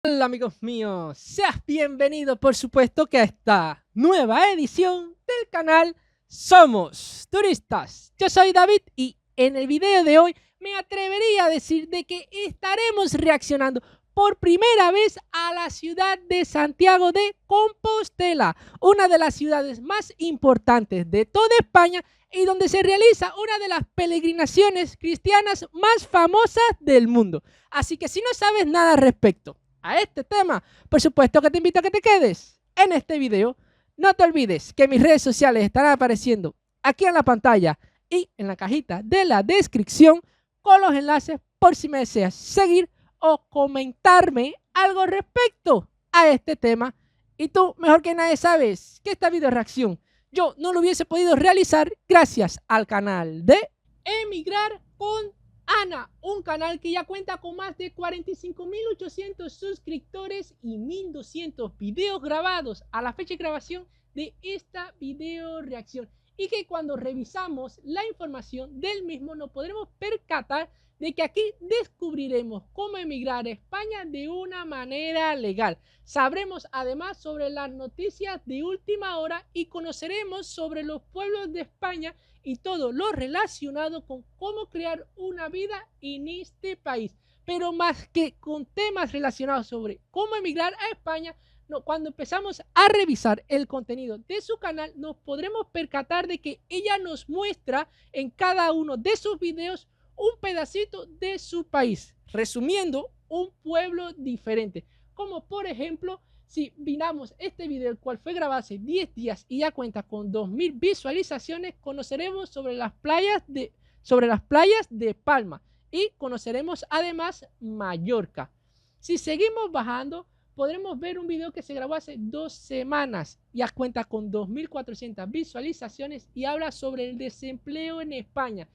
Hola amigos míos, seas bienvenido por supuesto que a esta nueva edición del canal Somos Turistas. Yo soy David y en el video de hoy me atrevería a decir de que estaremos reaccionando por primera vez a la ciudad de Santiago de Compostela, una de las ciudades más importantes de toda España y donde se realiza una de las peregrinaciones cristianas más famosas del mundo. Así que si no sabes nada al respecto a este tema, por supuesto que te invito a que te quedes en este video. No te olvides que mis redes sociales estarán apareciendo aquí en la pantalla y en la cajita de la descripción con los enlaces por si me deseas seguir o comentarme algo respecto a este tema. Y tú, mejor que nadie, sabes que esta video reacción yo no lo hubiese podido realizar gracias al canal de Emigrar con Ana, un canal que ya cuenta con más de 45.800 suscriptores y 1.200 videos grabados a la fecha de grabación de esta video reacción, y que cuando revisamos la información del mismo nos podremos percatar de que aquí descubriremos cómo emigrar a España de una manera legal. Sabremos además sobre las noticias de última hora y conoceremos sobre los pueblos de España y todo lo relacionado con cómo crear una vida en este país. Pero más que con temas relacionados sobre cómo emigrar a España, cuando empezamos a revisar el contenido de su canal, nos podremos percatar de que ella nos muestra en cada uno de sus videos un pedacito de su país, resumiendo un pueblo diferente. Como por ejemplo, si miramos este video, el cual fue grabado hace 10 días y ya cuenta con 2000 visualizaciones, conoceremos sobre las playas de Palma y conoceremos además Mallorca. Si seguimos bajando, podremos ver un video que se grabó hace 2 semanas, ya cuenta con 2400 visualizaciones y habla sobre el desempleo en España.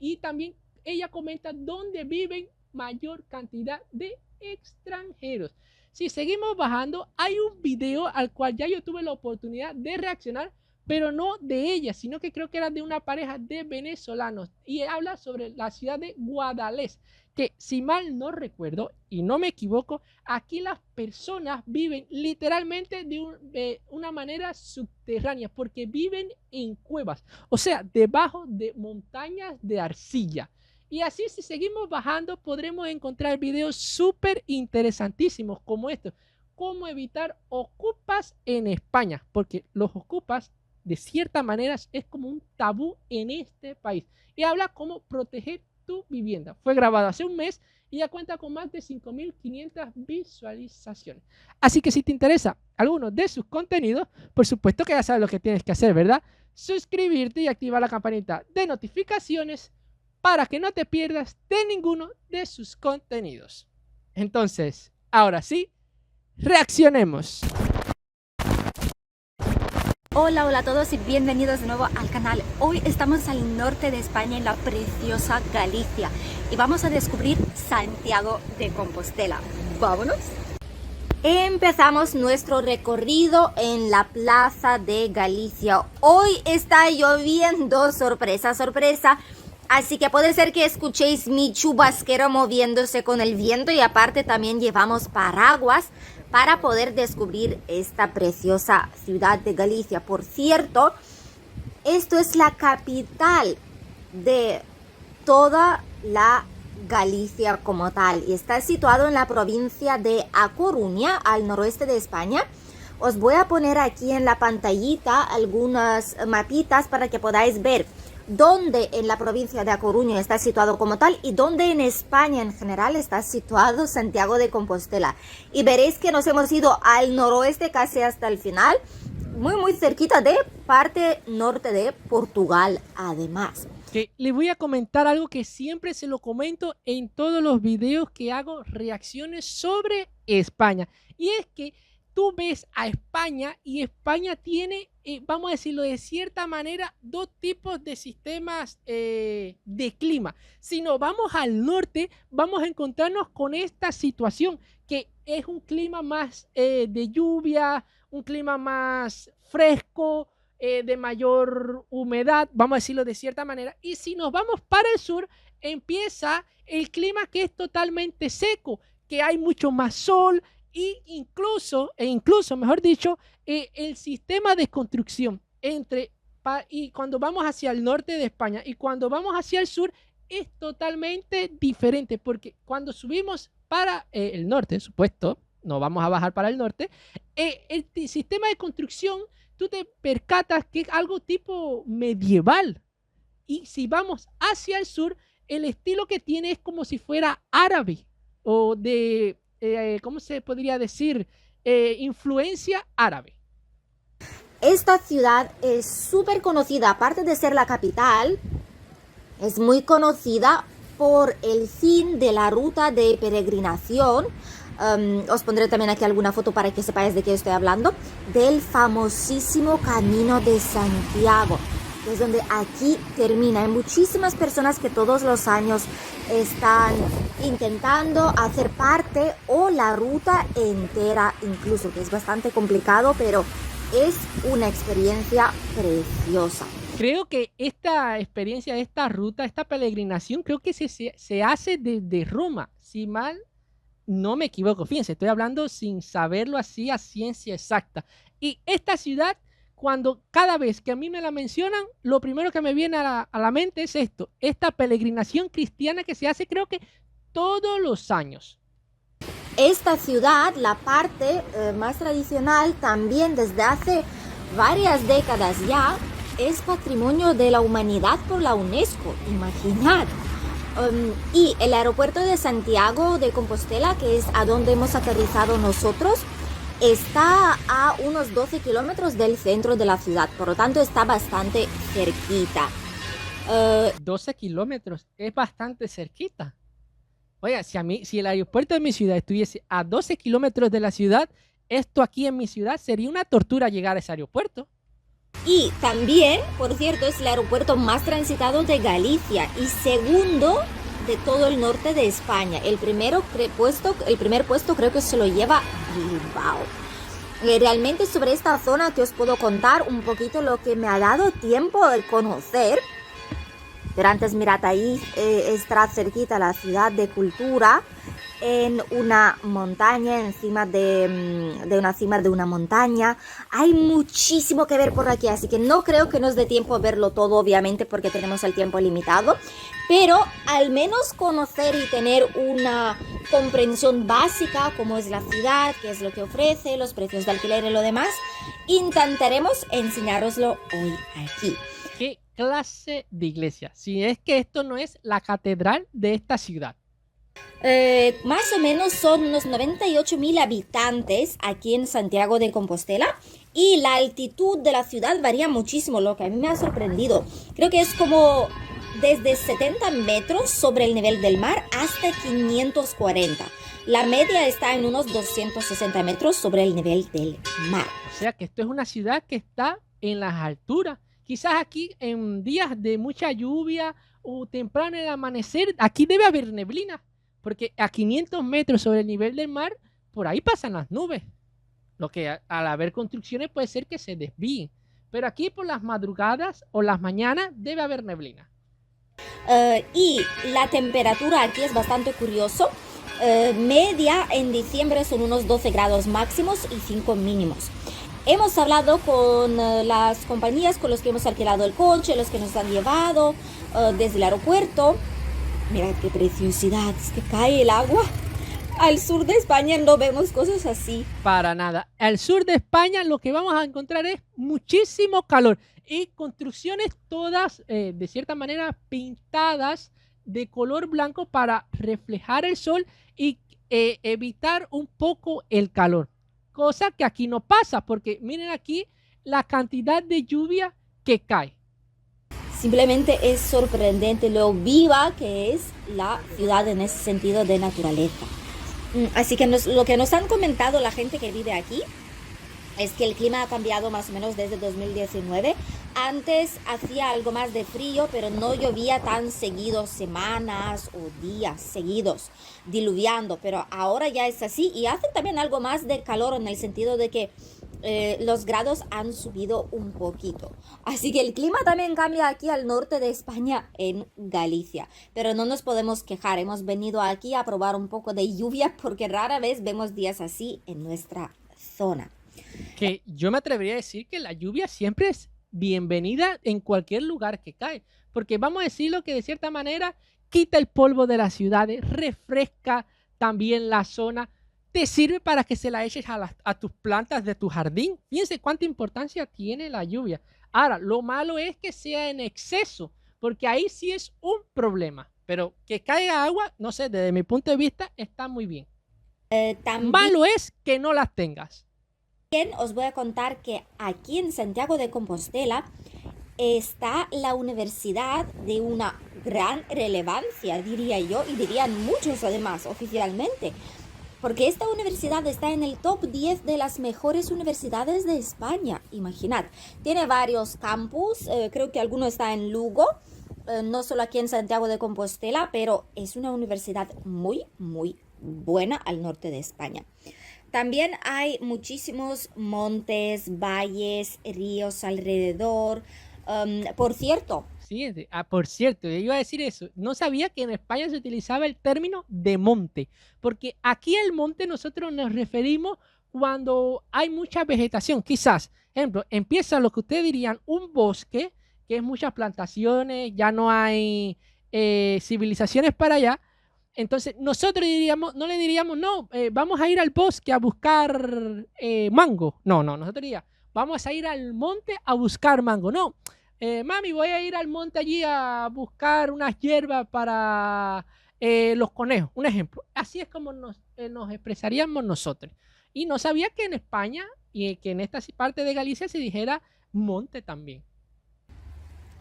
Y también ella comenta dónde viven mayor cantidad de extranjeros. Si seguimos bajando, hay un video al cual ya yo tuve la oportunidad de reaccionar, pero no de ella, sino que creo que era de una pareja de venezolanos, y habla sobre la ciudad de Guadalest, que si mal no recuerdo y no me equivoco, aquí las personas viven literalmente de una manera subterránea, porque viven en cuevas, o sea, debajo de montañas de arcilla. Y así, si seguimos bajando, podremos encontrar videos súper interesantísimos como estos: cómo evitar ocupas en España, porque los ocupas de cierta manera es como un tabú en este país, y habla cómo proteger tu vivienda. Fue grabado hace un mes y ya cuenta con más de 5.500 visualizaciones. Así que si te interesa alguno de sus contenidos, por supuesto que ya sabes lo que tienes que hacer, ¿verdad? Suscribirte y activar la campanita de notificaciones para que no te pierdas de ninguno de sus contenidos. Entonces, ahora sí, reaccionemos. Hola, hola a todos y bienvenidos de nuevo al canal. Hoy estamos al norte de España, en la preciosa Galicia, y vamos a descubrir Santiago de Compostela. ¡Vámonos! Empezamos nuestro recorrido en la plaza de Galicia. Hoy está lloviendo, sorpresa, sorpresa. Así que puede ser que escuchéis mi chubasquero moviéndose con el viento, y aparte también llevamos paraguas para poder descubrir esta preciosa ciudad de Galicia. Por cierto, esto es la capital de toda la Galicia como tal y está situado en la provincia de A Coruña, al noroeste de España. Os voy a poner aquí en la pantallita algunas mapitas para que podáis ver dónde en la provincia de A Coruña está situado como tal y dónde en España en general está situado Santiago de Compostela. Y veréis que nos hemos ido al noroeste casi hasta el final, muy cerquita de parte norte de Portugal además. Que les voy a comentar algo que siempre se lo comento en todos los videos que hago reacciones sobre España, y es que tú ves a España y España tiene, vamos a decirlo de cierta manera, dos tipos de sistemas de clima. Si nos vamos al norte, vamos a encontrarnos con esta situación, que es un clima más de lluvia, un clima más fresco, de mayor humedad, vamos a decirlo de cierta manera. Y si nos vamos para el sur, empieza el clima que es totalmente seco, que hay mucho más sol incluso, mejor dicho, el sistema de construcción y cuando vamos hacia el norte de España y cuando vamos hacia el sur es totalmente diferente, porque cuando subimos para el norte, supuesto, no vamos a bajar para el norte, el sistema de construcción, tú te percatas que es algo tipo medieval. Y si vamos hacia el sur, el estilo que tiene es como si fuera árabe o de, ¿cómo se podría decir? Influencia árabe. Esta ciudad es súper conocida, aparte de ser la capital, es muy conocida por el fin de la ruta de peregrinación. Os pondré también aquí alguna foto para que sepáis de qué estoy hablando, del famosísimo Camino de Santiago, que es donde aquí termina. Hay muchísimas personas que todos los años están intentando hacer parte o la ruta entera incluso, que es bastante complicado, pero es una experiencia preciosa. Creo que esta experiencia, esta ruta, esta peregrinación, creo que se hace desde Roma, si mal no me equivoco. Fíjense, estoy hablando sin saberlo así a ciencia exacta. Y esta ciudad, cada vez que a mí me la mencionan, lo primero que me viene a la mente es esto, esta peregrinación cristiana que se hace creo que todos los años. Esta ciudad, la parte más tradicional, también desde hace varias décadas ya, es patrimonio de la humanidad por la UNESCO, imaginad. Y el aeropuerto de Santiago de Compostela, que es a donde hemos aterrizado nosotros, está a unos 12 kilómetros del centro de la ciudad, por lo tanto está bastante cerquita. 12 kilómetros, es bastante cerquita. Oiga, si el aeropuerto de mi ciudad estuviese a 12 kilómetros de la ciudad, esto aquí en mi ciudad sería una tortura llegar a ese aeropuerto. Y también, por cierto, es el aeropuerto más transitado de Galicia y segundo de todo el norte de España. El primer puesto creo que se lo lleva Bilbao. Realmente sobre esta zona que os puedo contar un poquito lo que me ha dado tiempo de conocer. Pero antes mirad ahí, está cerquita la ciudad de Cultura, en una montaña, encima de una cima de una montaña. Hay muchísimo que ver por aquí, así que no creo que nos dé tiempo a verlo todo, obviamente, porque tenemos el tiempo limitado. Pero al menos conocer y tener una comprensión básica, cómo es la ciudad, qué es lo que ofrece, los precios de alquiler y lo demás, intentaremos enseñároslo hoy aquí. ¿Qué clase de iglesia? Si es que esto no es la catedral de esta ciudad. Más o menos son unos 98.000 habitantes aquí en Santiago de Compostela y la altitud de la ciudad varía muchísimo, lo que a mí me ha sorprendido. Creo que es como desde 70 metros sobre el nivel del mar hasta 540. La media está en unos 260 metros sobre el nivel del mar. O sea que esto es una ciudad que está en las alturas. Quizás aquí en días de mucha lluvia o temprano en el amanecer, aquí debe haber neblina. Porque a 500 metros sobre el nivel del mar, por ahí pasan las nubes. Lo que al haber construcciones puede ser que se desvíen. Pero aquí por las madrugadas o las mañanas debe haber neblina. Y la temperatura aquí es bastante curioso. Media en diciembre son unos 12 grados máximos y 5 mínimos. Hemos hablado con las compañías con las que hemos alquilado el coche, los que nos han llevado desde el aeropuerto. Mirad qué preciosidad, es que cae el agua. Al sur de España no vemos cosas así. Para nada. Al sur de España lo que vamos a encontrar es muchísimo calor y construcciones todas de cierta manera pintadas de color blanco para reflejar el sol y evitar un poco el calor. Cosa que aquí no pasa porque miren aquí la cantidad de lluvia que cae. Simplemente es sorprendente lo viva que es la ciudad en ese sentido de naturaleza. Así que lo que nos han comentado la gente que vive aquí es que el clima ha cambiado más o menos desde 2019. Antes hacía algo más de frío, pero no llovía tan seguido, semanas o días seguidos, diluviando. Pero ahora ya es así y hace también algo más de calor en el sentido de que los grados han subido un poquito. Así que el clima también cambia aquí al norte de España, en Galicia. Pero no nos podemos quejar, hemos venido aquí a probar un poco de lluvia porque rara vez vemos días así en nuestra zona. Que yo me atrevería a decir que la lluvia siempre es bienvenida en cualquier lugar que cae, porque vamos a decirlo que de cierta manera quita el polvo de las ciudades, refresca también la zona, te sirve para que se la eches a tus plantas de tu jardín. Fíjense cuánta importancia tiene la lluvia. Ahora, lo malo es que sea en exceso, porque ahí sí es un problema, pero que caiga agua, no sé, desde mi punto de vista está muy bien. También Malo es que no las tengas. os voy a contar que aquí en Santiago de Compostela está la universidad de una gran relevancia, diría yo, y dirían muchos además oficialmente, porque esta universidad está en el top 10 de las mejores universidades de España. Imaginad, tiene varios campus, creo que alguno está en Lugo, no solo aquí en Santiago de Compostela, pero es una universidad muy, muy buena al norte de España. También hay muchísimos montes, valles, ríos alrededor. Por cierto, Sí, por cierto, yo iba a decir eso. No sabía que en España se utilizaba el término de monte, porque aquí al monte nosotros nos referimos cuando hay mucha vegetación. Quizás, ejemplo, empieza lo que ustedes dirían un bosque, que es muchas plantaciones, ya no hay civilizaciones para allá. Entonces, nosotros diríamos, no le diríamos, no, vamos a ir al bosque a buscar mango. No, no, nosotros diríamos, vamos a ir al monte a buscar mango. No, mami, voy a ir al monte allí a buscar unas hierbas para los conejos. Un ejemplo. Así es como nos expresaríamos nosotros. Y no sabía que en España y que en esta parte de Galicia se dijera monte también.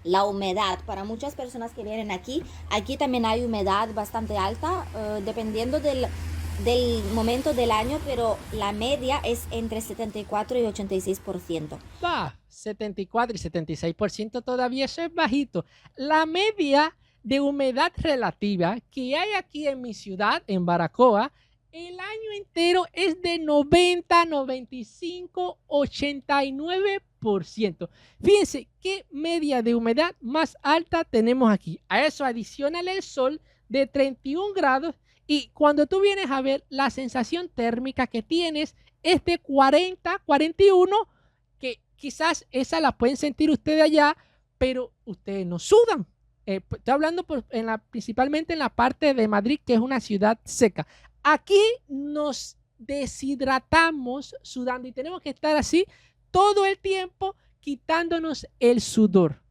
la humedad, para muchas personas que vienen aquí también hay humedad bastante alta, dependiendo del momento del año, pero la media es entre 74 y 86%. Va, 74 y 76% todavía eso es bajito. La media de humedad relativa que hay aquí en mi ciudad, en Baracoa, el año entero es de 90, 95, 89%. Fíjense qué media de humedad más alta tenemos aquí. A eso adicionale el sol de 31 grados y cuando tú vienes a ver la sensación térmica que tienes es de 40, 41, que quizás esa la pueden sentir ustedes allá, pero ustedes no sudan. Estoy hablando principalmente en la parte de Madrid, que es una ciudad seca. Aquí nos deshidratamos sudando y tenemos que estar así todo el tiempo quitándonos el sudor.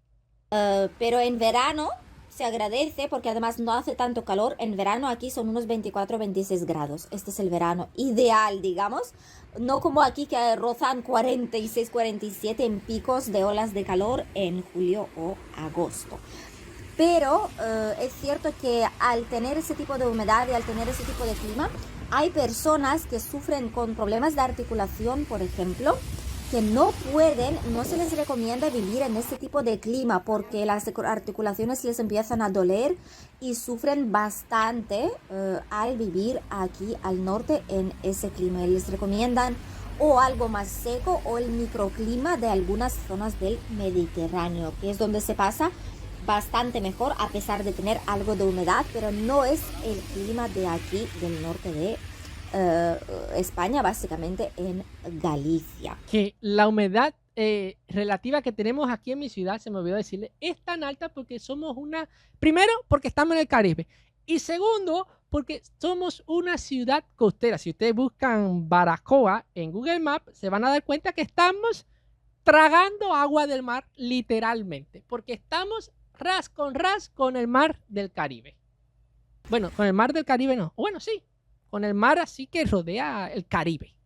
Pero en verano se agradece porque además no hace tanto calor. En verano aquí son unos 24 26 grados. Este es el verano ideal, digamos. No como aquí que rozan 46, 47 en picos de olas de calor en julio o agosto. Pero es cierto que al tener ese tipo de humedad y al tener ese tipo de clima, hay personas que sufren con problemas de articulación, por ejemplo, que no se les recomienda vivir en este tipo de clima porque las articulaciones les empiezan a doler y sufren bastante al vivir aquí al norte en ese clima. Y les recomiendan o algo más seco o el microclima de algunas zonas del Mediterráneo, que es donde se pasa bastante mejor a pesar de tener algo de humedad, pero no es el clima de aquí del norte de España, básicamente en Galicia. Que la humedad relativa que tenemos aquí en mi ciudad, se me olvidó decirle, es tan alta porque primero, porque estamos en el Caribe, y segundo, porque somos una ciudad costera. Si ustedes buscan Baracoa en Google Maps, se van a dar cuenta que estamos tragando agua del mar literalmente, porque estamos ras con el mar del Caribe. Bueno, con el mar del Caribe no. Bueno, sí, con el mar así que rodea el Caribe.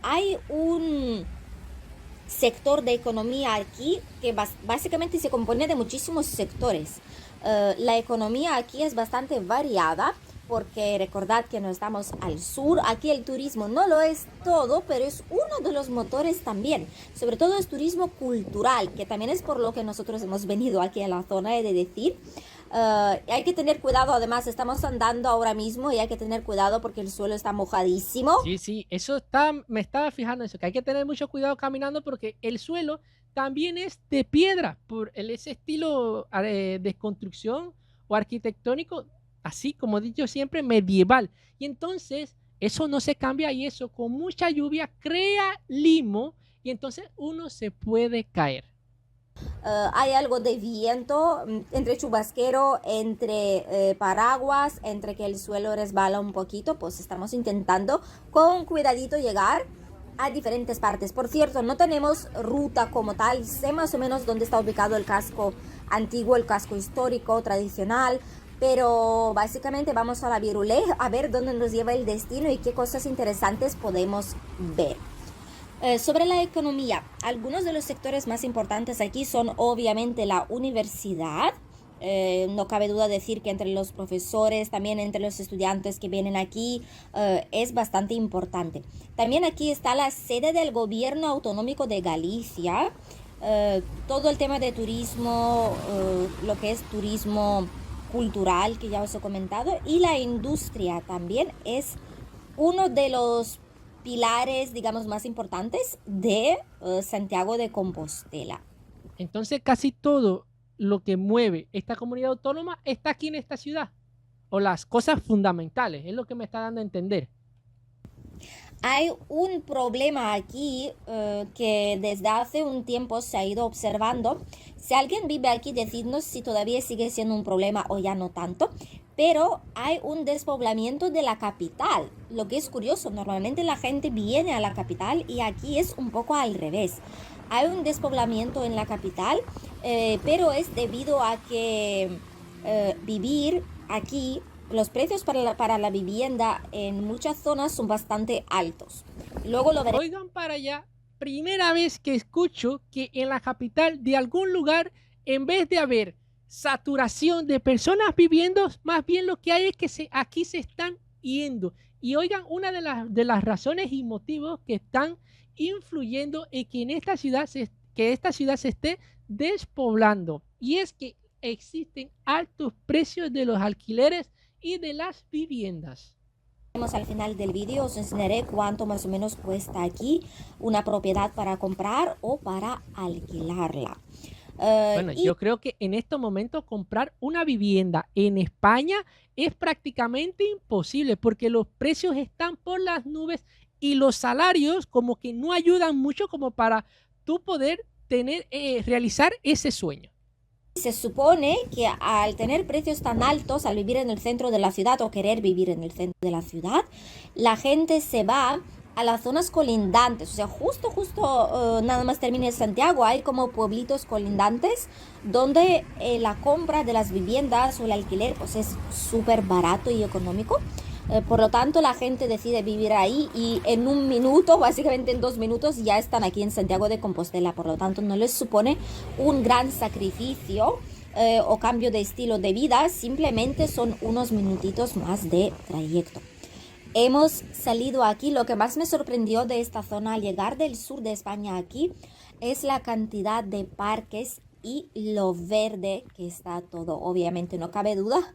Hay un sector de economía aquí que básicamente se compone de muchísimos sectores. La economía aquí es bastante variada porque recordad que no estamos al sur. Aquí el turismo no lo es todo, pero es uno de los motores también. Sobre todo es turismo cultural, que también es por lo que nosotros hemos venido aquí a la zona, he de decir. Hay que tener cuidado, además estamos andando ahora mismo y hay que tener cuidado porque el suelo está mojadísimo. Sí, sí, me estaba fijando en eso, que hay que tener mucho cuidado caminando porque el suelo también es de piedra, ese estilo de construcción o arquitectónico, así como he dicho siempre, medieval. Y entonces eso no se cambia y eso con mucha lluvia crea limo y entonces uno se puede caer. Hay algo de viento entre chubasquero, entre paraguas, entre que el suelo resbala un poquito, pues estamos intentando con cuidadito llegar a diferentes partes. Por cierto, no tenemos ruta como tal, sé más o menos dónde está ubicado el casco antiguo, el casco histórico, tradicional, pero básicamente vamos a la Virulé a ver dónde nos lleva el destino y qué cosas interesantes podemos ver. Sobre la economía, algunos de los sectores más importantes aquí son obviamente la universidad. No cabe duda decir que entre los profesores, también entre los estudiantes que vienen aquí, es bastante importante. También aquí está la sede del gobierno autonómico de Galicia. Todo el tema de turismo, lo que es turismo cultural que ya os he comentado, y la industria también es uno de los pilares, digamos, más importantes de Santiago de Compostela. Entonces casi todo lo que mueve esta comunidad autónoma está aquí en esta ciudad. O las cosas fundamentales, es lo que me está dando a entender. Hay un problema aquí que desde hace un tiempo se ha ido observando. Si alguien vive aquí, decidnos si todavía sigue siendo un problema o ya no tanto. Pero hay un despoblamiento de la capital, lo que es curioso. Normalmente la gente viene a la capital y aquí es un poco al revés. Hay un despoblamiento en la capital, pero es debido a que vivir aquí, los precios para la vivienda en muchas zonas son bastante altos. Luego lo veremos. Oigan para allá, primera vez que escucho que en la capital de algún lugar, en vez de haber saturación de personas viviendo, más bien lo que hay es que aquí se están yendo. Y oigan, una de las razones y motivos que están influyendo en que esta ciudad se esté despoblando. Y es que existen altos precios de los alquileres y de las viviendas. Al final del vídeo os enseñaré cuánto más o menos cuesta aquí una propiedad para comprar o para alquilarla. Bueno, yo creo que en estos momentos comprar una vivienda en España es prácticamente imposible porque los precios están por las nubes y los salarios como que no ayudan mucho como para tú poder realizar ese sueño. Se supone que al tener precios tan altos, al vivir en el centro de la ciudad o querer vivir en el centro de la ciudad, la gente se va a las zonas colindantes, o sea, justo nada más termine Santiago, hay como pueblitos colindantes donde la compra de las viviendas o el alquiler pues es súper barato y económico. Por lo tanto, la gente decide vivir ahí y en un minuto, básicamente en 2 minutos, ya están aquí en Santiago de Compostela. Por lo tanto, no les supone un gran sacrificio o cambio de estilo de vida, simplemente son unos minutitos más de trayecto. Hemos salido aquí, lo que más me sorprendió de esta zona al llegar del sur de España aquí es la cantidad de parques y lo verde que está todo. Obviamente no cabe duda.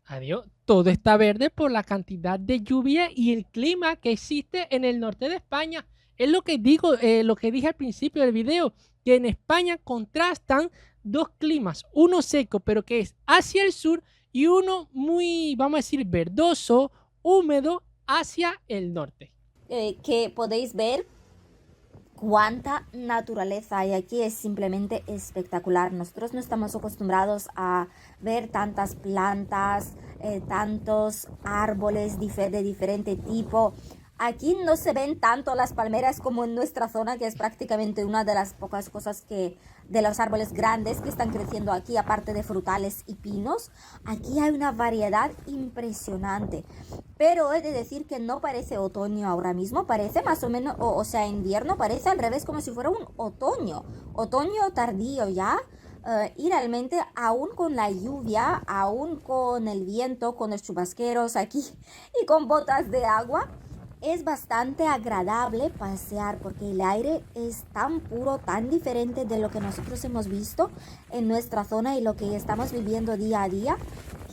Adiós, todo está verde por la cantidad de lluvia y el clima que existe en el norte de España. Es lo que digo, lo que dije al principio del video, que en España contrastan dos climas, uno seco, pero que es hacia el sur, y uno muy, vamos a decir, verdoso, húmedo, hacia el norte. Que podéis ver cuánta naturaleza hay aquí, es simplemente espectacular. Nosotros no estamos acostumbrados a ver tantas plantas, tantos árboles de diferente tipo. Aquí no se ven tanto las palmeras como en nuestra zona, que es prácticamente una de las pocas cosas de los árboles grandes que están creciendo aquí, aparte de frutales y pinos. Aquí hay una variedad impresionante, pero he de decir que no parece otoño ahora mismo, parece más o menos, o sea, invierno, parece al revés, como si fuera un otoño tardío ya. Y realmente aún con la lluvia, aún con el viento, con los chubasqueros aquí y con botas de agua, Es bastante agradable pasear porque el aire es tan puro, tan diferente de lo que nosotros hemos visto en nuestra zona y lo que estamos viviendo día a día,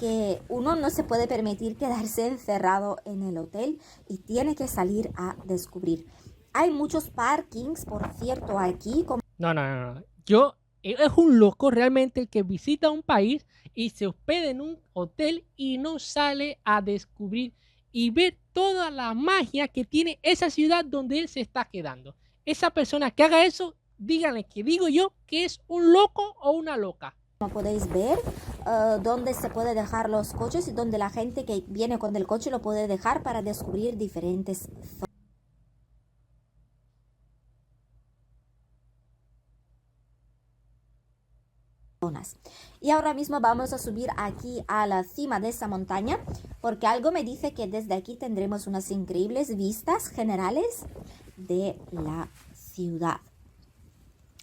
que uno no se puede permitir quedarse encerrado en el hotel y tiene que salir a descubrir. Hay muchos parkings, por cierto, aquí. No. Es un loco realmente el que visita un país y se hospeda en un hotel y no sale a descubrir y ver toda la magia que tiene esa ciudad donde él se está quedando. Esa persona que haga eso, díganle que digo yo que es un loco o una loca. Como podéis ver, donde se puede dejar los coches y donde la gente que viene con el coche lo puede dejar para descubrir diferentes zonas. Y ahora mismo vamos a subir aquí a la cima de esa montaña porque algo me dice que desde aquí tendremos unas increíbles vistas generales de la ciudad.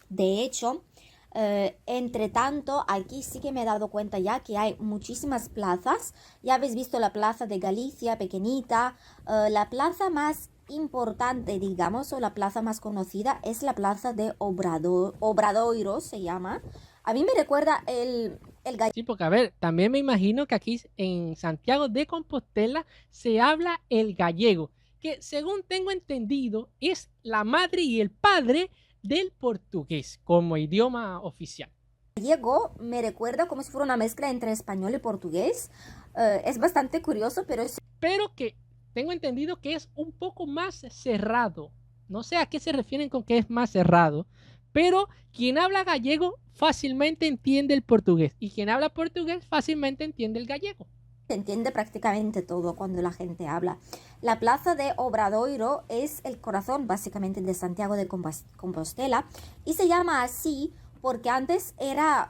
De hecho, entre tanto, aquí sí que me he dado cuenta ya que hay muchísimas plazas. Ya habéis visto la plaza de Galicia, pequeñita. La plaza más importante, digamos, o la plaza más conocida es la plaza de Obradoiro, se llama. A mí me recuerda el gallego. Sí, porque a ver, también me imagino que aquí en Santiago de Compostela se habla el gallego, que según tengo entendido es la madre y el padre del portugués como idioma oficial. Gallego me recuerda como si fuera una mezcla entre español y portugués. Es bastante curioso, pero que tengo entendido que es un poco más cerrado. No sé a qué se refieren con que es más cerrado, pero quien habla gallego fácilmente entiende el portugués y quien habla portugués fácilmente entiende el gallego. Se entiende prácticamente todo cuando la gente habla. La plaza de Obradoiro es el corazón básicamente de Santiago de Compostela y se llama así porque antes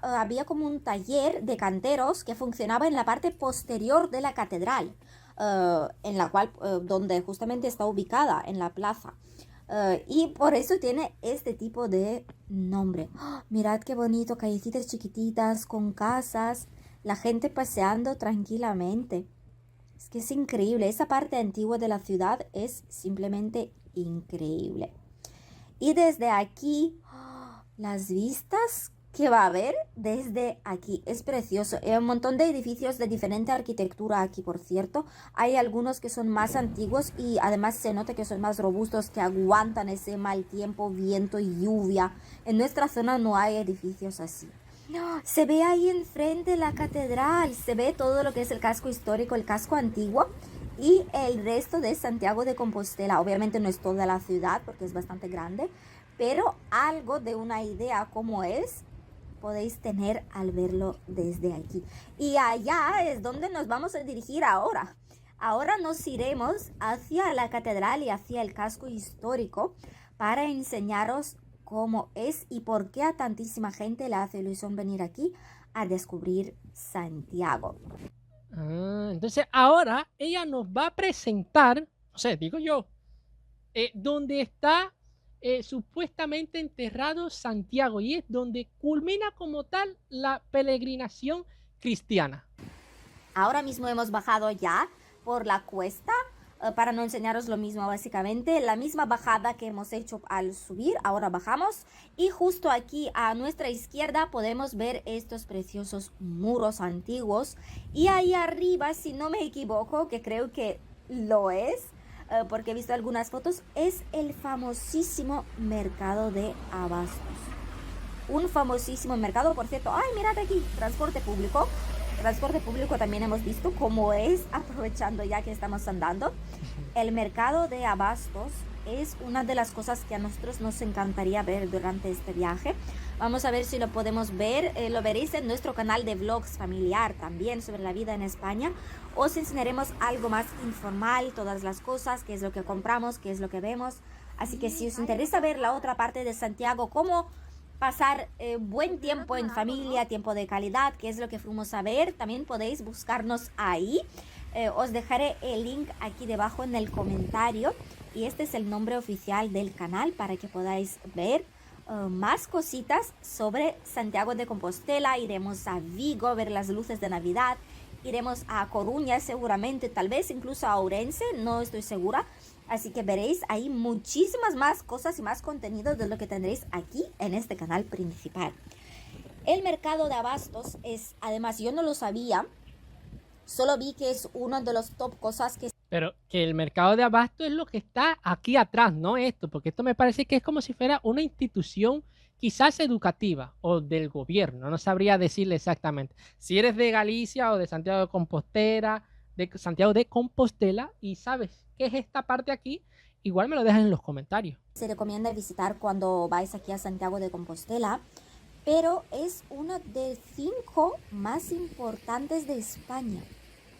había como un taller de canteros que funcionaba en la parte posterior de la catedral, en la cual, donde justamente está ubicada en la plaza. Y por eso tiene este tipo de nombre. ¡Oh! Mirad qué bonito, callecitas chiquititas con casas, la gente paseando tranquilamente. Es que es increíble, esa parte antigua de la ciudad es simplemente increíble. Y desde aquí, ¡oh! Las vistas que va a haber desde aquí es precioso. Hay un montón de edificios de diferente arquitectura aquí, por cierto. Hay algunos que son más antiguos y además se nota que son más robustos, que aguantan ese mal tiempo, viento y lluvia. En nuestra zona no hay edificios así. No, se ve ahí enfrente la catedral, se ve todo lo que es el casco histórico, el casco antiguo y el resto de Santiago de Compostela. Obviamente no es toda la ciudad porque es bastante grande, pero algo de una idea cómo es podéis tener al verlo desde aquí. Y allá es donde nos vamos a dirigir ahora. Ahora nos iremos hacia la catedral y hacia el casco histórico para enseñaros cómo es y por qué a tantísima gente le hace ilusión venir aquí a descubrir Santiago. Entonces ahora ella nos va a presentar, no sé, digo yo, donde está supuestamente enterrado Santiago y es donde culmina como tal la peregrinación cristiana. Ahora mismo hemos bajado ya por la cuesta para no enseñaros lo mismo básicamente, la misma bajada que hemos hecho al subir, ahora bajamos y justo aquí a nuestra izquierda podemos ver estos preciosos muros antiguos y ahí arriba, si no me equivoco, que creo que lo es, porque he visto algunas fotos, es el famosísimo mercado de abastos. Un famosísimo mercado, por cierto. Ay, mirad aquí, transporte público. Transporte público también hemos visto cómo es, aprovechando ya que estamos andando. El mercado de abastos es una de las cosas que a nosotros nos encantaría ver durante este viaje. Vamos a ver si lo podemos ver, lo veréis en nuestro canal de vlogs familiar también sobre la vida en España. Os enseñaremos algo más informal, todas las cosas, qué es lo que compramos, qué es lo que vemos. Así que si os interesa ver la otra parte de Santiago, cómo pasar buen tiempo en familia, tiempo de calidad, qué es lo que fuimos a ver, también podéis buscarnos ahí. Os dejaré el link aquí debajo en el comentario y este es el nombre oficial del canal para que podáis ver más cositas sobre Santiago de Compostela. Iremos a Vigo a ver las luces de Navidad, iremos a Coruña seguramente, tal vez incluso a Ourense, no estoy segura, Así que veréis ahí muchísimas más cosas y más contenido de lo que tendréis aquí en este canal principal. El mercado de abastos es, además yo no lo sabía, solo vi que es uno de los top cosas que... Pero que el mercado de abasto es lo que está aquí atrás, no esto, porque esto me parece que es como si fuera una institución quizás educativa o del gobierno, no sabría decirle exactamente. Si eres de Galicia o de Santiago de Compostela, y sabes qué es esta parte aquí, igual me lo dejas en los comentarios. se recomienda visitar cuando vais aquí a Santiago de Compostela, pero es una de 5 más importantes de España.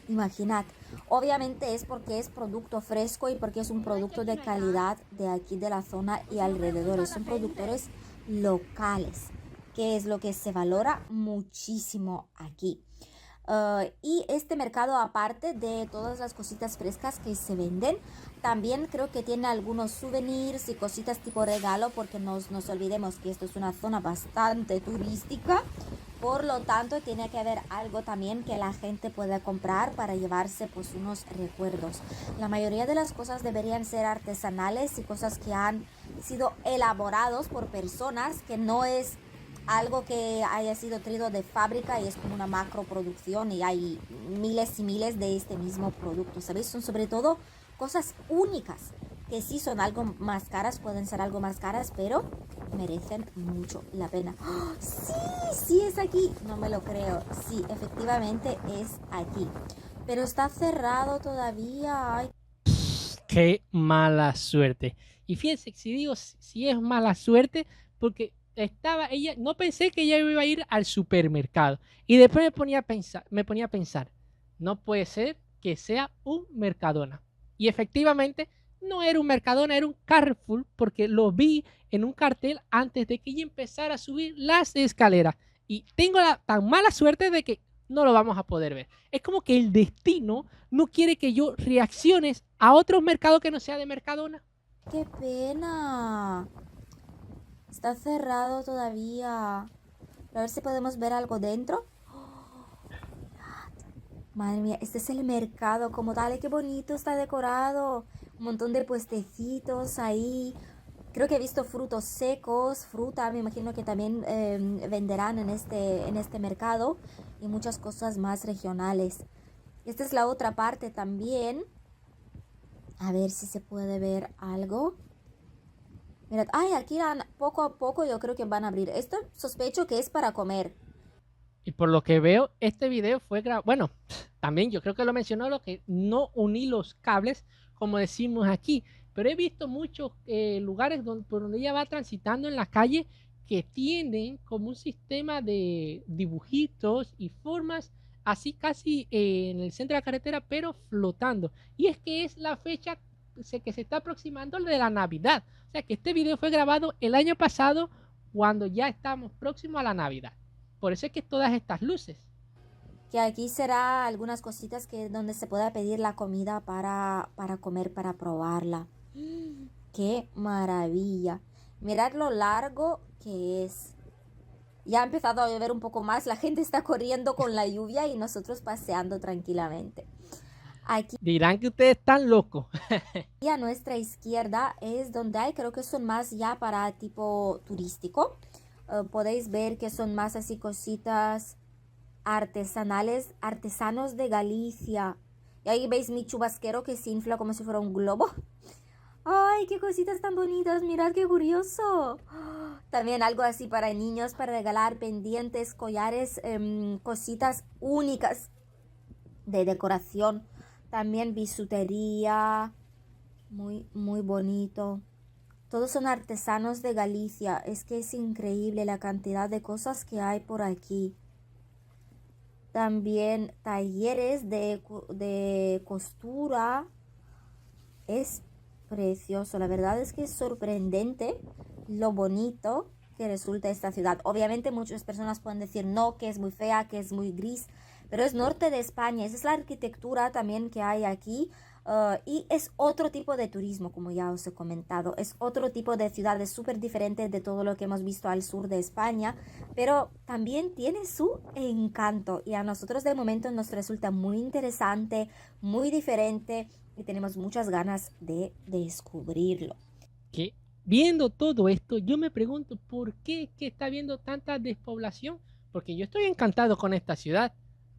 Imaginad, obviamente es porque es producto fresco y porque es un producto de calidad de aquí de la zona y alrededores. Son productores locales, que es lo que se valora muchísimo aquí. Y este mercado, aparte de todas las cositas frescas que se venden, también creo que tiene algunos souvenirs y cositas tipo regalo, porque no nos olvidemos que esto es una zona bastante turística. Por lo tanto, tiene que haber algo también que la gente pueda comprar para llevarse pues unos recuerdos. La mayoría de las cosas deberían ser artesanales y cosas que han sido elaborados por personas, que no es algo que haya sido traído de fábrica y es como una macroproducción y hay miles y miles de este mismo producto, ¿sabéis? Son sobre todo cosas únicas, que sí son algo más caras, pueden ser algo más caras, pero merecen mucho la pena. ¡Oh, sí! Sí es aquí, no me lo creo. Sí, efectivamente es aquí, pero está cerrado todavía. Ay. Qué mala suerte. Y fíjense, si digo si es mala suerte, porque no pensé que ella iba a ir al supermercado. Y después me ponía a pensar, no puede ser que sea un Mercadona. Y efectivamente no era un Mercadona, era un Carrefour, porque lo vi en un cartel antes de que ella empezara a subir las escaleras. Y tengo la tan mala suerte de que no lo vamos a poder ver. Es como que el destino no quiere que yo reacciones a otro mercado que no sea de Mercadona. ¡Qué pena! Está cerrado todavía. A ver si podemos ver algo dentro. Madre mía, este es el mercado como tal. ¡Qué bonito está decorado! Un montón de puestecitos ahí. Creo que he visto frutos secos, fruta, me imagino que también venderán en este mercado. Y muchas cosas más regionales. Esta es la otra parte también. A ver si se puede ver algo. Mirad, ay, aquí poco a poco yo creo que van a abrir. Esto sospecho que es para comer. Y por lo que veo, este video fue grabado. Bueno, también yo creo que lo mencionó, lo que no uní los cables, como decimos aquí. Pero he visto muchos lugares por donde ella va transitando en la calle que tienen como un sistema de dibujitos y formas así casi en el centro de la carretera, pero flotando. Y es que es la fecha que se está aproximando de la Navidad. O sea que este video fue grabado el año pasado cuando ya estamos próximos a la Navidad. Por eso es que todas estas luces. Que aquí será algunas cositas que donde se pueda pedir la comida para comer, para probarla. ¡Qué maravilla! Mirad lo largo que es. Ya ha empezado a llover un poco más. La gente está corriendo con la lluvia y nosotros paseando tranquilamente. Aquí Dirán que ustedes están locos. y a nuestra izquierda es donde hay, creo que son más ya para tipo turístico. Podéis ver que son más así cositas artesanales, artesanos de Galicia. Y ahí veis mi chubasquero que se infla como si fuera un globo. ¡Ay, qué cositas tan bonitas! ¡Mirad qué curioso! También algo así para niños, para regalar pendientes, collares, cositas únicas de decoración. También bisutería, muy, muy bonito. Todos son artesanos de Galicia. Es que es increíble la cantidad de cosas que hay por aquí. También talleres de costura. Es precioso. La verdad es que es sorprendente lo bonito que resulta esta ciudad. Obviamente muchas personas pueden decir no, que es muy fea, que es muy gris, pero es norte de España. Esa es la arquitectura también que hay aquí. Y es otro tipo de turismo, como ya os he comentado. Es otro tipo de ciudad, es súper diferente de todo lo que hemos visto al sur de España, pero también tiene su encanto y a nosotros de momento nos resulta muy interesante, muy diferente. y tenemos muchas ganas de descubrirlo. Que viendo todo esto, yo me pregunto por qué es que está habiendo tanta despoblación, porque yo estoy encantado con esta ciudad.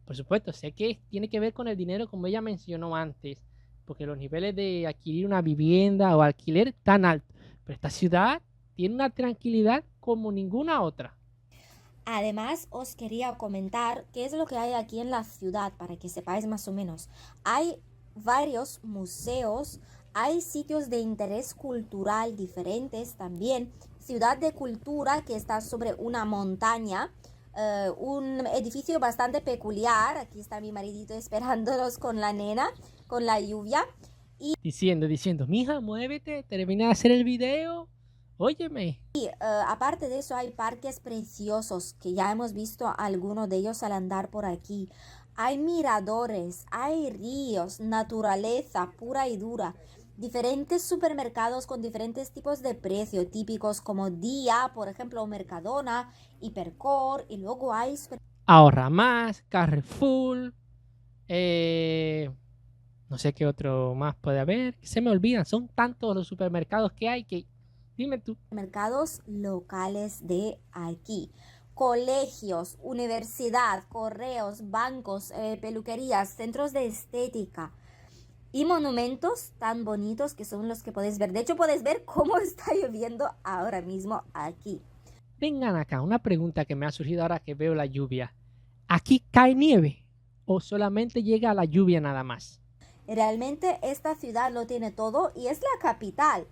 Por supuesto, sé que tiene que ver con el dinero, como ella mencionó antes, porque los niveles de adquirir una vivienda o alquiler tan altos, pero esta ciudad tiene una tranquilidad como ninguna otra. Además, os quería comentar qué es lo que hay aquí en la ciudad para que sepáis más o menos. Hay varios museos, hay sitios de interés cultural diferentes también. Ciudad de Cultura que está sobre una montaña, un edificio bastante peculiar. Aquí está mi maridito esperándonos con la nena, con la lluvia. Diciendo, mija, muévete, termina de hacer el video, óyeme. Aparte de eso, hay parques preciosos que ya hemos visto algunos de ellos al andar por aquí. Hay miradores, hay ríos, naturaleza pura y dura. Diferentes supermercados con diferentes tipos de precio típicos como Día, por ejemplo, Mercadona, Hipercor, y luego hay Ahorra más, Carrefour, no sé qué otro más puede haber, se me olvidan, son tantos los supermercados que hay que, dime tú. mercados locales de aquí. Colegios, universidad, correos, bancos, peluquerías, centros de estética y monumentos tan bonitos que son los que podéis ver. De hecho, podéis ver cómo está lloviendo ahora mismo aquí. Vengan acá, una pregunta que me ha surgido ahora que veo la lluvia. ¿Aquí cae nieve o solamente llega la lluvia nada más? Realmente esta ciudad lo tiene todo y es la capital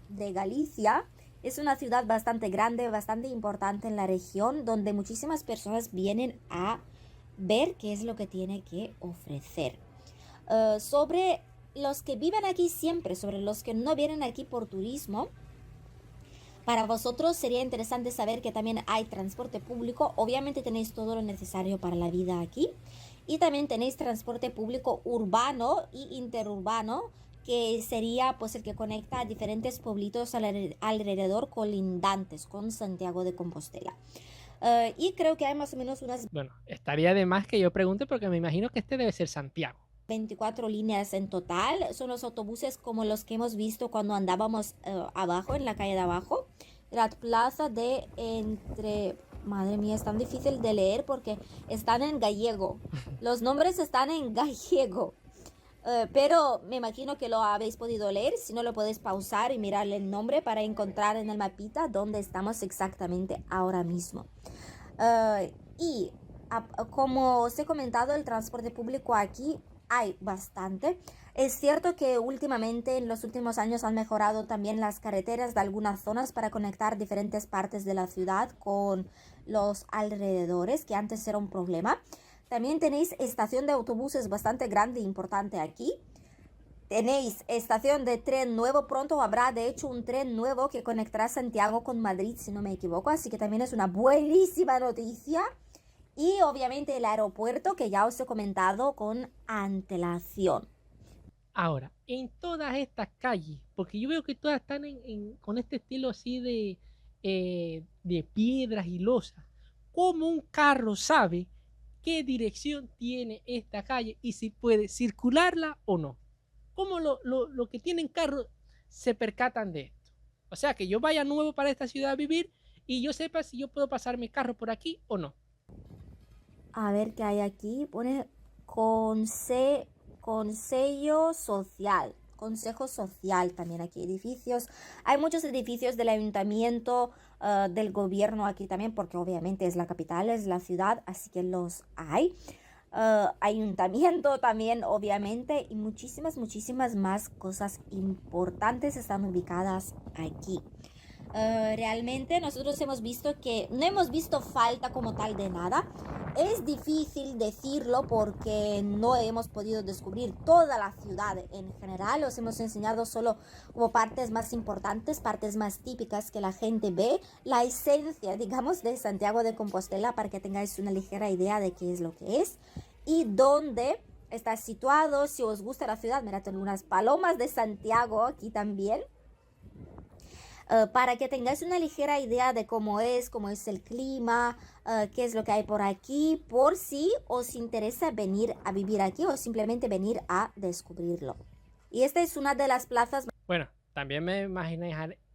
de Galicia. Es una ciudad bastante grande, bastante importante en la región, donde muchísimas personas vienen a ver qué es lo que tiene que ofrecer. Sobre los que viven aquí siempre, sobre los que no vienen aquí por turismo, para vosotros sería interesante saber que también hay transporte público. Obviamente tenéis todo lo necesario para la vida aquí. Y también tenéis transporte público urbano y interurbano, que sería pues el que conecta a diferentes pueblitos alrededor colindantes con Santiago de Compostela. Y creo que hay más o menos unas Bueno, estaría de más que yo pregunte porque me imagino que este debe ser Santiago. 24 líneas en total. Son los autobuses como los que hemos visto cuando andábamos abajo, en la calle de abajo. La plaza de entre... Madre mía, es tan difícil de leer porque están en gallego. Los nombres están en gallego. Pero me imagino que lo habéis podido leer. Si no, lo podéis pausar y mirarle el nombre para encontrar en el mapita dónde estamos exactamente ahora mismo. Y como os he comentado, el transporte público aquí hay bastante. Es cierto que últimamente, en los últimos años, han mejorado también las carreteras de algunas zonas para conectar diferentes partes de la ciudad con los alrededores, que antes era un problema. También tenéis estación de autobuses bastante grande e importante aquí. Tenéis estación de tren nuevo, pronto habrá de hecho un tren nuevo que conectará Santiago con Madrid, si no me equivoco, así que también es una buenísima noticia. Y obviamente el aeropuerto que ya os he comentado con antelación. Ahora, en todas estas calles, porque yo veo que todas están con este estilo así de piedras y losas, ¿cómo un carro sabe qué dirección tiene esta calle y si puede circularla o no? ¿Cómo lo que tienen carro se percatan de esto? O sea, que yo vaya nuevo para esta ciudad a vivir y yo sepa si yo puedo pasar mi carro por aquí o no. A ver qué hay aquí. Pone Consejo Social. Consejo Social también aquí. Edificios. Hay muchos edificios del ayuntamiento, del gobierno aquí también, porque obviamente es la capital, es la ciudad, así que los hay. Ayuntamiento también, obviamente, y muchísimas más cosas importantes están ubicadas aquí. Realmente nosotros hemos visto que no hemos visto falta como tal de nada. Es difícil decirlo porque no hemos podido descubrir toda la ciudad en general. Os hemos enseñado solo como partes más importantes, partes más típicas que la gente ve, la esencia, digamos, de Santiago de Compostela, para que tengáis una ligera idea de qué es lo que es y dónde está situado. Si os gusta la ciudad, mirad, tengo unas palomas de Santiago aquí también. Para que tengáis una ligera idea de cómo es el clima, qué es lo que hay por aquí, por si os interesa venir a vivir aquí o simplemente venir a descubrirlo. Y esta es una de las plazas. Bueno, también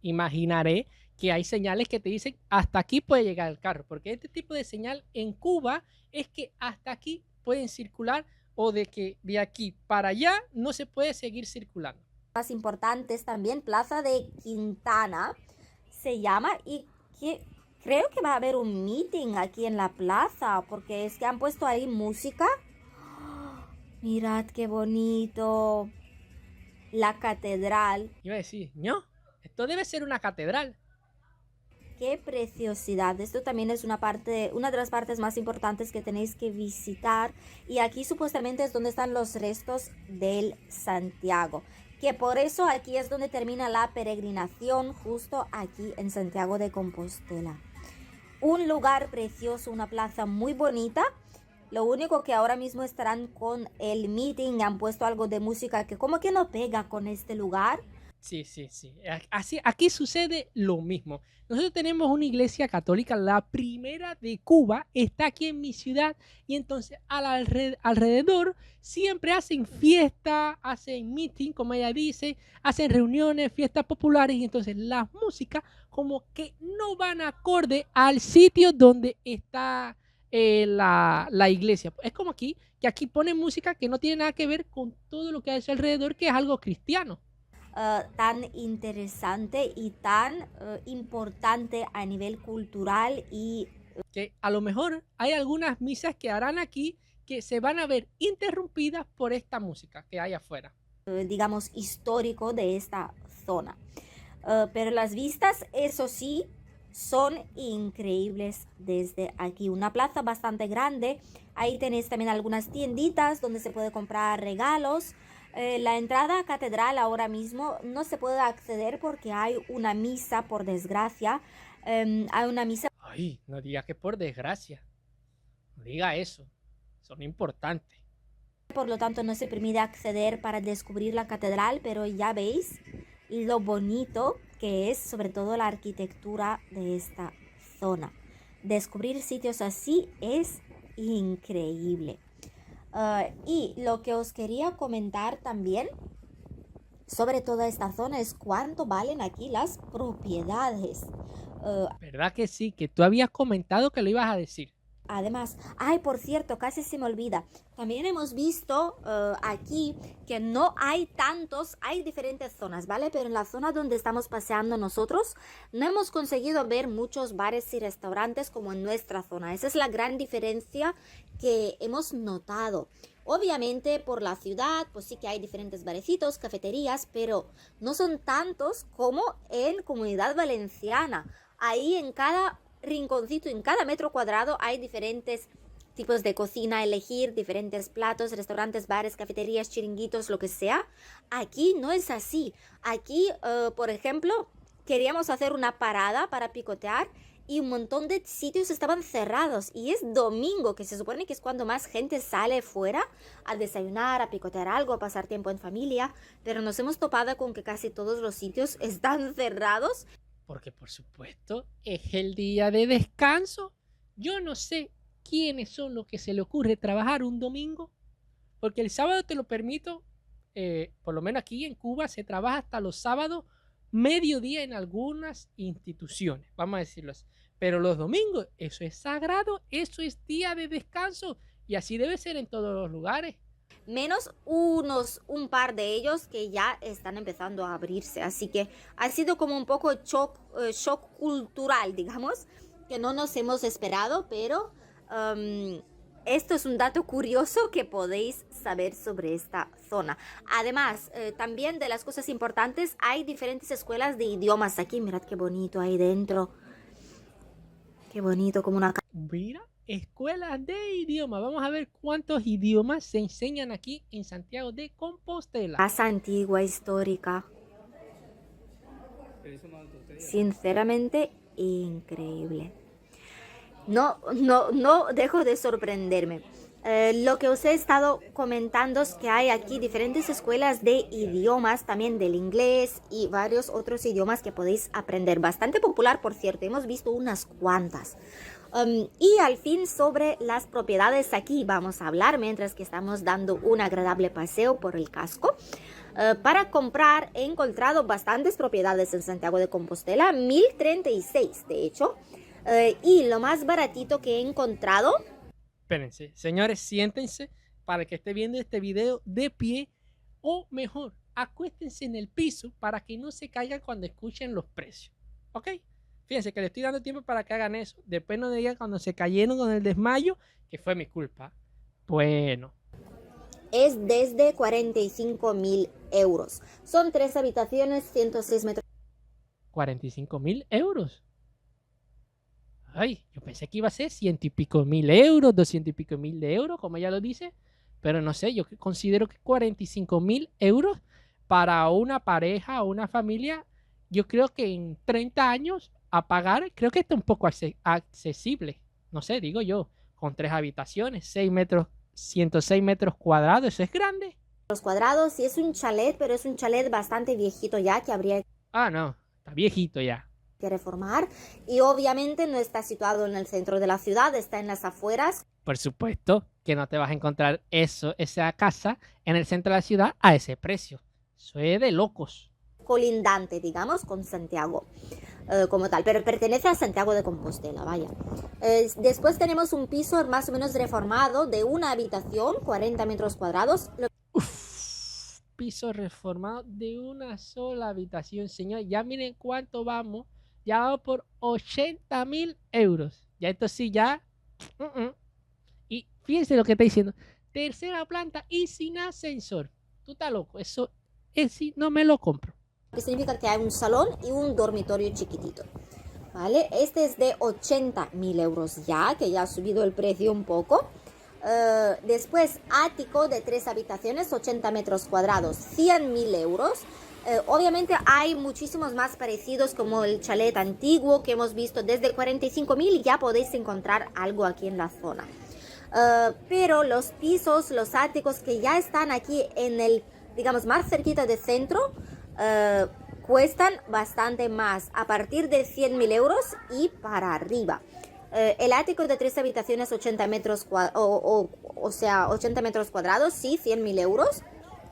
imaginaré que hay señales que te dicen hasta aquí puede llegar el carro, porque este tipo de señal en Cuba es que hasta aquí pueden circular o de que de aquí para allá no se puede seguir circulando. Más importantes también, Plaza de Quintana se llama, y creo que va a haber un meeting aquí en la plaza, porque es que han puesto ahí música. Mirad qué bonito. La catedral. Iba a decir, no, esto debe ser una catedral. Qué preciosidad. Esto también es una de las partes más importantes que tenéis que visitar. Y aquí supuestamente es donde están los restos del Santiago. Que por eso aquí es donde termina la peregrinación, justo aquí en Santiago de Compostela. Un lugar precioso, una plaza muy bonita. Lo único que ahora mismo estarán con el meeting, han puesto algo de música que como que no pega con este lugar. Sí. Así, aquí sucede lo mismo. Nosotros tenemos una iglesia católica, la primera de Cuba, está aquí en mi ciudad y entonces alrededor siempre hacen fiesta, hacen meeting, como ella dice, hacen reuniones, fiestas populares y entonces las músicas como que no van acorde al sitio donde está la iglesia. Es como aquí, que aquí ponen música que no tiene nada que ver con todo lo que hay alrededor, que es algo cristiano. Tan interesante y tan importante a nivel cultural y que a lo mejor hay algunas misas que harán aquí que se van a ver interrumpidas por esta música que hay afuera. Digamos, histórico de esta zona. Pero las vistas, eso sí, son increíbles desde aquí. Una plaza bastante grande. Ahí tenéis también algunas tienditas donde se puede comprar regalos. La entrada a catedral ahora mismo no se puede acceder porque hay una misa, por desgracia. Hay una misa. Ay, no diga que por desgracia. No diga eso. Son importantes. Por lo tanto, no se permite acceder para descubrir la catedral, pero ya veis lo bonito que es, sobre todo la arquitectura de esta zona. Descubrir sitios así es increíble. Y lo que os quería comentar también sobre toda esta zona es cuánto valen aquí las propiedades. ¿Verdad que sí? Que tú habías comentado que lo ibas a decir. Además, por cierto, casi se me olvida. También hemos visto aquí que no hay tantos, hay diferentes zonas, ¿vale? Pero en la zona donde estamos paseando nosotros, no hemos conseguido ver muchos bares y restaurantes como en nuestra zona. Esa es la gran diferencia que hemos notado. Obviamente por la ciudad, pues sí que hay diferentes barecitos, cafeterías, pero no son tantos como en Comunidad Valenciana. Ahí en cada rinconcito, en cada metro cuadrado hay diferentes tipos de cocina a elegir, diferentes platos, restaurantes, bares, cafeterías, chiringuitos, lo que sea. Aquí no es así. Aquí, por ejemplo, queríamos hacer una parada para picotear y un montón de sitios estaban cerrados. Y es domingo, que se supone que es cuando más gente sale fuera a desayunar, a picotear algo, a pasar tiempo en familia. Pero nos hemos topado con que casi todos los sitios están cerrados. Porque por supuesto es el día de descanso. Yo no sé quiénes son los que se le ocurre trabajar un domingo, porque el sábado te lo permito, por lo menos aquí en Cuba se trabaja hasta los sábados mediodía en algunas instituciones, vamos a decirlo así. Pero los domingos, eso es sagrado, eso es día de descanso y así debe ser en todos los lugares. Menos un par de ellos que ya están empezando a abrirse. Así que ha sido como un poco shock cultural, digamos, que no nos hemos esperado, pero esto es un dato curioso que podéis saber sobre esta zona. Además, también de las cosas importantes, hay diferentes escuelas de idiomas aquí. Mirad qué bonito ahí dentro. Qué bonito, como una... Mira. Escuelas de idiomas. Vamos a ver cuántos idiomas se enseñan aquí en Santiago de Compostela. Casa antigua, histórica. Sinceramente, increíble. No dejo de sorprenderme. Lo que os he estado comentando es que hay aquí diferentes escuelas de idiomas, también del inglés y varios otros idiomas que podéis aprender. Bastante popular, por cierto. Hemos visto unas cuantas. Y al fin sobre las propiedades aquí vamos a hablar mientras que estamos dando un agradable paseo por el casco. Para comprar he encontrado bastantes propiedades en Santiago de Compostela, 1036 de hecho. Y lo más baratito que he encontrado... Espérense, señores, siéntense para que esté viendo este video de pie, o mejor, acuéstense en el piso para que no se caigan cuando escuchen los precios. ¿Ok? Fíjense que le estoy dando tiempo para que hagan eso. Después no digan cuando se cayeron con el desmayo que fue mi culpa. Bueno. Es desde 45.000 euros. Son 3 habitaciones, 106 metros. 45.000 euros. Ay, yo pensé que iba a ser 100 y pico mil euros, 200 y pico mil de euros, como ella lo dice. Pero no sé, yo considero que 45.000 euros para una pareja o una familia, yo creo que en 30 años a pagar, creo que está un poco accesible. No sé, digo yo, con 3 habitaciones, 6 metros, 106 metros cuadrados, eso es grande. Los cuadrados, y es un chalet, pero es un chalet bastante viejito ya, que habría Ah, no, está viejito ya. que reformar. Y obviamente no está situado en el centro de la ciudad, está en las afueras. Por supuesto que no te vas a encontrar esa casa en el centro de la ciudad a ese precio. Eso es de locos. Colindante, digamos, con Santiago como tal, pero pertenece a Santiago de Compostela, vaya. Después tenemos un piso más o menos reformado de una habitación, 40 metros cuadrados. Uf, piso reformado de una sola habitación, señor. Ya miren cuánto vamos. Ya vamos por 80.000 euros. Ya esto sí, ya. Y fíjense lo que está diciendo. Tercera planta y sin ascensor. Tú estás loco. Eso sí, no me lo compro. Que significa que hay un salón y un dormitorio chiquitito, ¿vale? Este es de 80.000 euros ya, que ya ha subido el precio un poco. Después, ático de 3 habitaciones, 80 metros cuadrados, 100.000 euros. Obviamente hay muchísimos más parecidos, como el chalet antiguo que hemos visto desde 45.000, y ya podéis encontrar algo aquí en la zona. Pero los pisos, los áticos que ya están aquí en el, digamos, más cerquita del centro, cuestan bastante más, a partir de 100.000 euros y para arriba. El ático de 3 habitaciones, 80 metros, o sea, 80 metros cuadrados, sí, 100.000 euros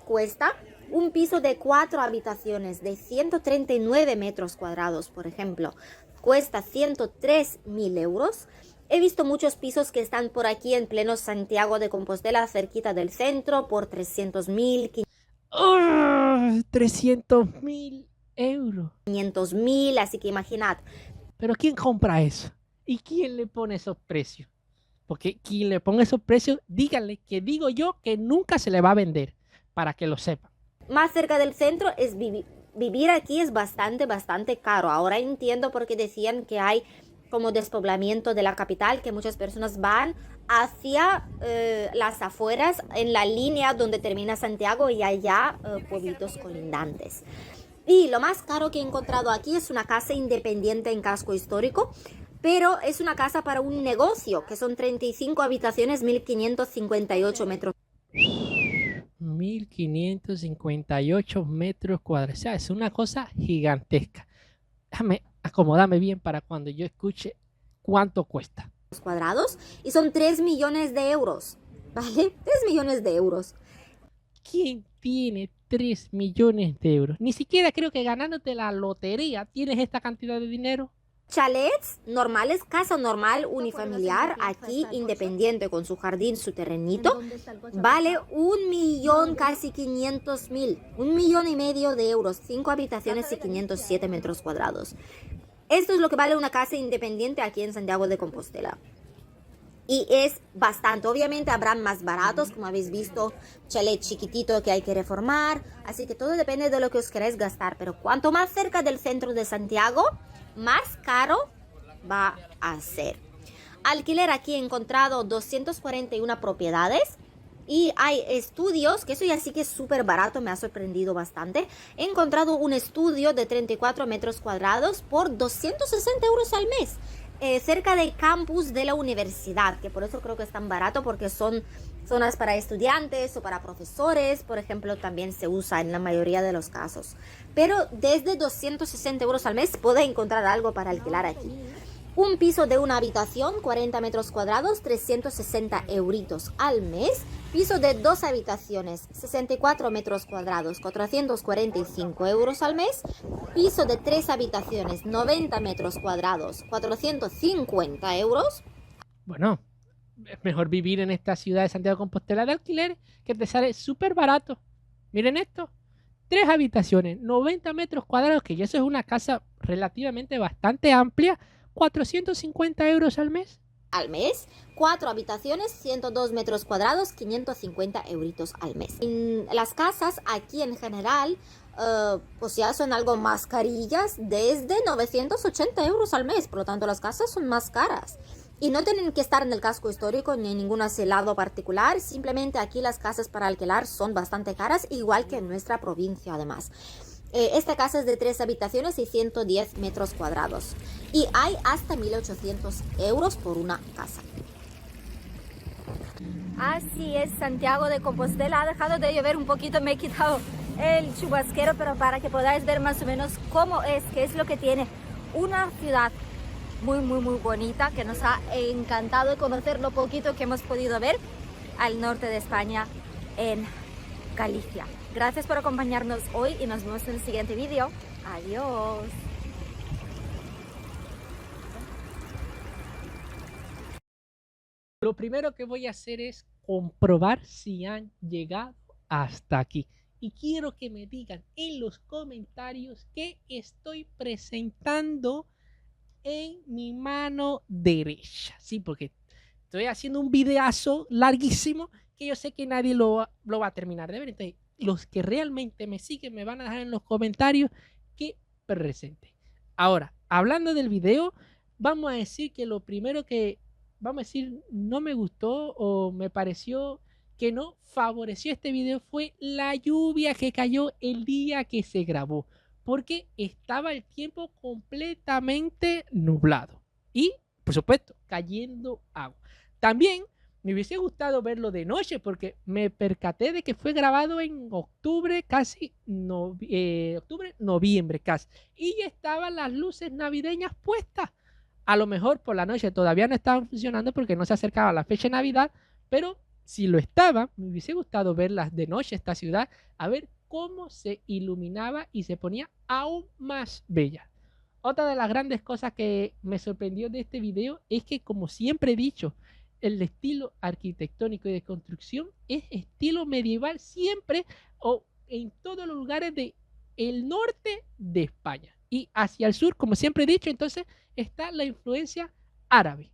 cuesta. Un piso de 4 habitaciones de 139 metros cuadrados, por ejemplo, cuesta 103.000 euros. He visto muchos pisos que están por aquí en pleno Santiago de Compostela, cerquita del centro, por 300.000, 300.000 euros. 500.000, así que imaginad. Pero ¿quién compra eso? ¿Y quién le pone esos precios? Porque quien le ponga esos precios, díganle que digo yo que nunca se le va a vender, para que lo sepan. Más cerca del centro es vivir aquí es bastante caro. Ahora entiendo por qué decían que hay como despoblamiento de la capital, que muchas personas van hacia las afueras, en la línea donde termina Santiago, y allá pueblitos colindantes. Y lo más caro que he encontrado aquí es una casa independiente en casco histórico, pero es una casa para un negocio, que son 35 habitaciones, 1.558 metros. 1.558 metros cuadrados. O sea, es una cosa gigantesca. Déjame acomodarme bien para cuando yo escuche cuánto cuesta. Cuadrados, y son 3 millones de euros, ¿vale? 3 millones de euros. ¿Quién tiene 3 millones de euros? Ni siquiera creo que ganándote la lotería tienes esta cantidad de dinero. Chalets normales, casa normal unifamiliar, aquí independiente, con su jardín, su terrenito, vale 1.000.000, casi 500.000, 1,5 millones de euros, 5 habitaciones y 507 metros cuadrados. Esto es lo que vale una casa independiente aquí en Santiago de Compostela. Y es bastante. Obviamente habrán más baratos, como habéis visto, chalet chiquitito que hay que reformar. Así que todo depende de lo que os queráis gastar. Pero cuanto más cerca del centro de Santiago, más caro va a ser. Alquiler, aquí he encontrado 241 propiedades. Y hay estudios, que eso ya sí que es súper barato, me ha sorprendido bastante. He encontrado un estudio de 34 metros cuadrados por 260 euros al mes. Cerca del campus de la universidad, que por eso creo que es tan barato, porque son zonas para estudiantes o para profesores, por ejemplo, también se usa en la mayoría de los casos. Pero desde 260 euros al mes puede encontrar algo para alquilar aquí. Un piso de una habitación, 40 metros cuadrados, 360 euritos al mes. Piso de 2 habitaciones, 64 metros cuadrados, 445 euros al mes. Piso de 3 habitaciones, 90 metros cuadrados, 450 euros. Bueno, es mejor vivir en esta ciudad de Santiago de Compostela de alquiler, que te sale súper barato. Miren esto, 3 habitaciones, 90 metros cuadrados, que ya eso es una casa relativamente bastante amplia, 450 euros al mes. Al mes, 4 habitaciones, 102 metros cuadrados, 550 euritos al mes. Las casas aquí en general, pues ya son algo más carillas, desde 980 euros al mes, por lo tanto las casas son más caras. Y no tienen que estar en el casco histórico ni en ningún lado particular, simplemente aquí las casas para alquilar son bastante caras, igual que en nuestra provincia además. Esta casa es de 3 habitaciones y 110 metros cuadrados. Y hay hasta 1.800 euros por una casa. Así es, Santiago de Compostela. Ha dejado de llover un poquito, me he quitado el chubasquero, pero para que podáis ver más o menos cómo es, qué es lo que tiene. Una ciudad muy bonita, que nos ha encantado conocer lo poquito que hemos podido ver al norte de España, en Galicia. Gracias por acompañarnos hoy y nos vemos en el siguiente vídeo. Adiós. Lo primero que voy a hacer es comprobar si han llegado hasta aquí. Y quiero que me digan en los comentarios qué estoy presentando en mi mano derecha. Sí, porque estoy haciendo un videazo larguísimo que yo sé que nadie lo va a terminar de ver. Entonces, los que realmente me siguen me van a dejar en los comentarios qué presente. Ahora, hablando del video, vamos a decir que lo primero que no me gustó o me pareció que no favoreció este video fue la lluvia que cayó el día que se grabó, porque estaba el tiempo completamente nublado y, por supuesto, cayendo agua. También me hubiese gustado verlo de noche, porque me percaté de que fue grabado en octubre, noviembre casi, y ya estaban las luces navideñas puestas. A lo mejor por la noche todavía no estaban funcionando porque no se acercaba la fecha de Navidad, pero si lo estaba, me hubiese gustado verlas de noche esta ciudad, a ver cómo se iluminaba y se ponía aún más bella. Otra de las grandes cosas que me sorprendió de este video es que, como siempre he dicho, el estilo arquitectónico y de construcción es estilo medieval siempre, o en todos los lugares del norte de España. Y hacia el sur, como siempre he dicho, entonces está la influencia árabe.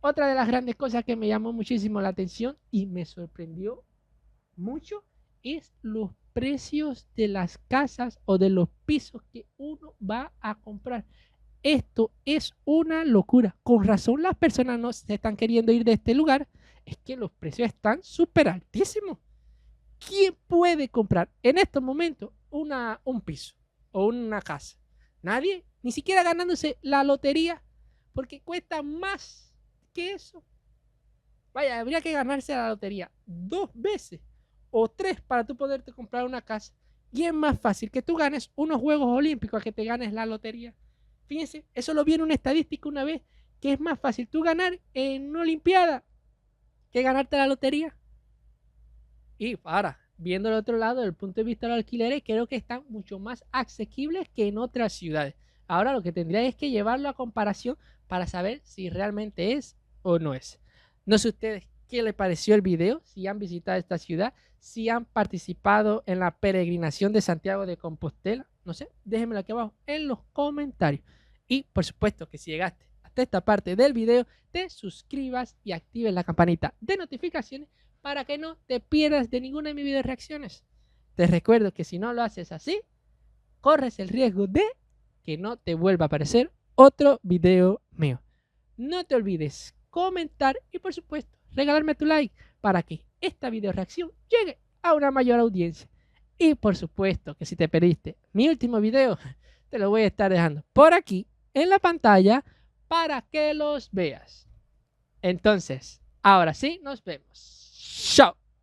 Otra de las grandes cosas que me llamó muchísimo la atención y me sorprendió mucho es los precios de las casas o de los pisos que uno va a comprar. Esto es una locura. Con razón las personas no se están queriendo ir de este lugar. Es que los precios están súper altísimos. ¿Quién puede comprar en estos momentos un piso o una casa? Nadie, ni siquiera ganándose la lotería, porque cuesta más que eso. Vaya, habría que ganarse la lotería 2 veces o 3 para tú poderte comprar una casa. Y es más fácil que tú ganes unos Juegos Olímpicos a que te ganes la lotería. Fíjense, eso lo vi en una estadística una vez, que es más fácil tú ganar en una olimpiada que ganarte la lotería. Y ahora, viendo el otro lado, desde el punto de vista de los alquileres, creo que están mucho más asequibles que en otras ciudades. Ahora lo que tendría es que llevarlo a comparación para saber si realmente es o no es. No sé ustedes qué les pareció el video, si han visitado esta ciudad, si han participado en la peregrinación de Santiago de Compostela. No sé, déjenmelo aquí abajo en los comentarios. Y por supuesto que si llegaste hasta esta parte del video, te suscribas y actives la campanita de notificaciones para que no te pierdas de ninguna de mis video reacciones. Te recuerdo que si no lo haces así, corres el riesgo de que no te vuelva a aparecer otro video mío. No te olvides comentar y, por supuesto, regalarme tu like para que esta video reacción llegue a una mayor audiencia. Y por supuesto que si te perdiste mi último video, te lo voy a estar dejando por aquí en la pantalla para que los veas. Entonces, ahora sí, nos vemos. Chao.